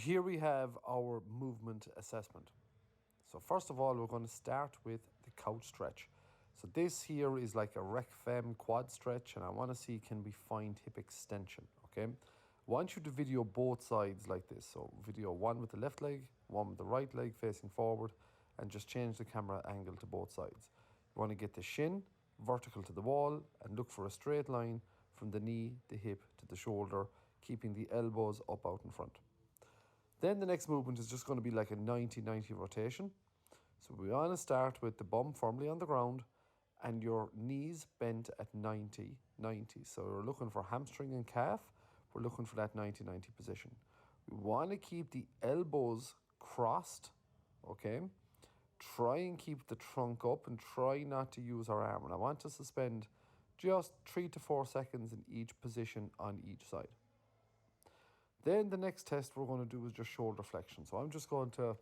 Here we have our movement assessment. So first of all, we're going to start with the couch stretch. So this here is like a rec fem quad stretch, and I want to see, can we find hip extension, okay? I want you to video both sides like this. So video one with the left leg, one with the right leg facing forward, and just change the camera angle to both sides. You want to get the shin vertical to the wall and look for a straight line from the knee, the hip to the shoulder, keeping the elbows up out in front. Then the next movement is just going to be like a 90-90 rotation. So we want to start with the bum firmly on the ground and your knees bent at 90-90. So we're looking for hamstring and calf. We're looking for that 90-90 position. We want to keep the elbows crossed, okay? Try and keep the trunk up and try not to use our arm. And I want to suspend just 3 to 4 seconds in each position on each side. Then the next test we're going to do is just shoulder flexion. So I'm just going to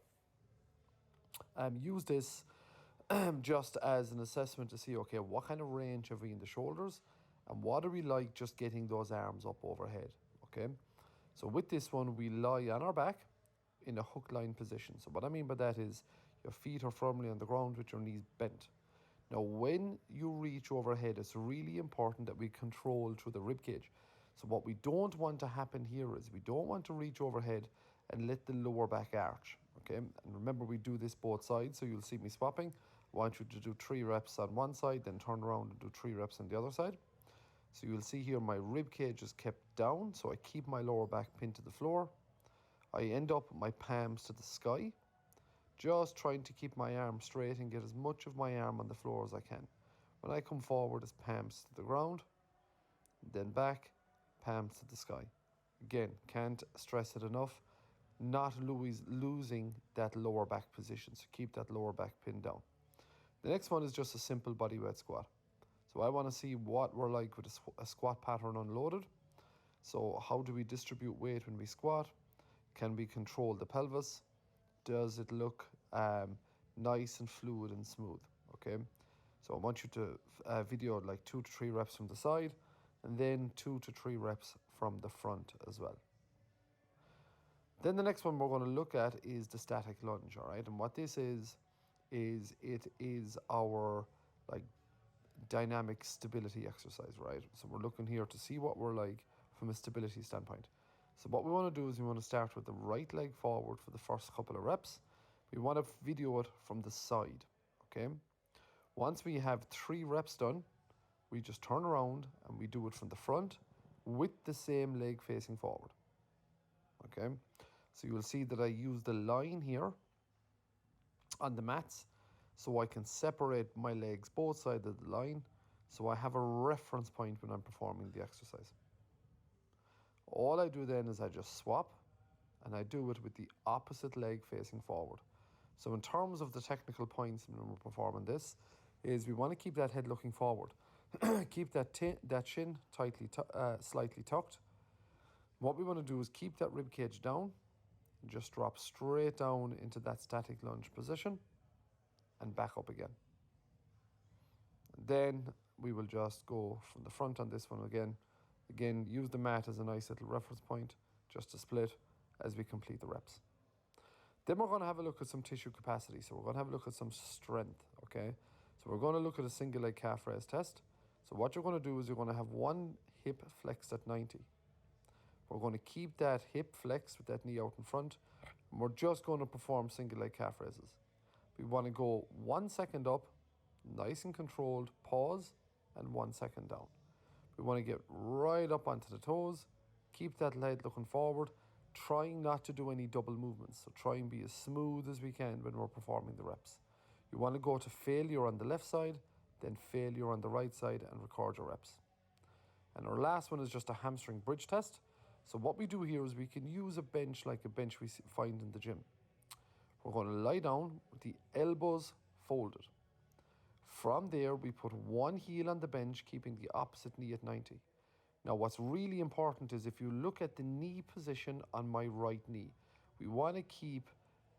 use this just as an assessment to see, okay, what kind of range have we in the shoulders and what are we like just getting those arms up overhead, okay? So with this one, we lie on our back in a hook line position. So what I mean by that is your feet are firmly on the ground with your knees bent. Now, when you reach overhead, it's really important that we control through the rib cage. So what we don't want to happen here is we don't want to reach overhead and let the lower back arch, okay? And remember, we do this both sides, so you'll see me swapping. I want you to do 3 reps on one side, then turn around and do 3 reps on the other side. So you'll see here my rib cage is kept down, so I keep my lower back pinned to the floor. I end up with my palms to the sky, just trying to keep my arm straight and get as much of my arm on the floor as I can. When I come forward, it's palms to the ground, then back, palms to the sky. Again, can't stress it enough, not losing that lower back position, so keep that lower back pinned down. The next one is just a simple bodyweight squat. So I want to see what we're like with a squat pattern unloaded. So how do we distribute weight when we squat? Can we control the pelvis? Does it look nice and fluid and smooth? Okay, so I want you to video like 2 to 3 reps from the side and then 2 to 3 reps from the front as well. Then the next one we're going to look at is the static lunge, all right? And what this is it is our like dynamic stability exercise, right? So we're looking here to see what we're like from a stability standpoint. So what we want to do is we want to start with the right leg forward for the first couple of reps. We want to video it from the side, okay? Once we have 3 reps done, we just turn around and we do it from the front with the same leg facing forward, okay? So you will see that I use the line here on the mats so I can separate my legs both sides of the line so I have a reference point when I'm performing the exercise. All I do then is I just swap and I do it with the opposite leg facing forward. So in terms of the technical points when we're performing this is we want to keep that head looking forward. Keep that shin slightly tucked. What we want to do is keep that rib cage down and just drop straight down into that static lunge position and back up again. And then we will just go from the front on this one again. Again, use the mat as a nice little reference point just to split as we complete the reps. Then we're going to have a look at some tissue capacity. So we're going to have a look at some strength, okay? So we're going to look at a single leg calf raise test. So what you're going to do is you're going to have one hip flexed at 90. We're going to keep that hip flexed with that knee out in front. And we're just going to perform single leg calf raises. We want to go 1 second up, nice and controlled, pause, and 1 second down. We want to get right up onto the toes, keep that leg looking forward, trying not to do any double movements. So try and be as smooth as we can when we're performing the reps. You want to go to failure on the left side, then failure on the right side and record your reps. And our last one is just a hamstring bridge test. So what we do here is we can use a bench like a bench we find in the gym. We're going to lie down with the elbows folded. From there, we put one heel on the bench, keeping the opposite knee at 90. Now, what's really important is if you look at the knee position on my right knee, we want to keep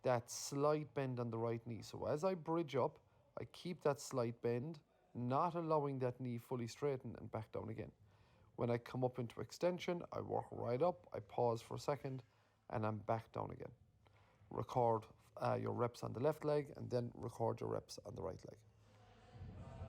that slight bend on the right knee. So as I bridge up, I keep that slight bend, not allowing that knee fully straighten and back down again. When I come up into extension, I work right up, I pause for a second, and I'm back down again. Record your reps on the left leg and then record your reps on the right leg.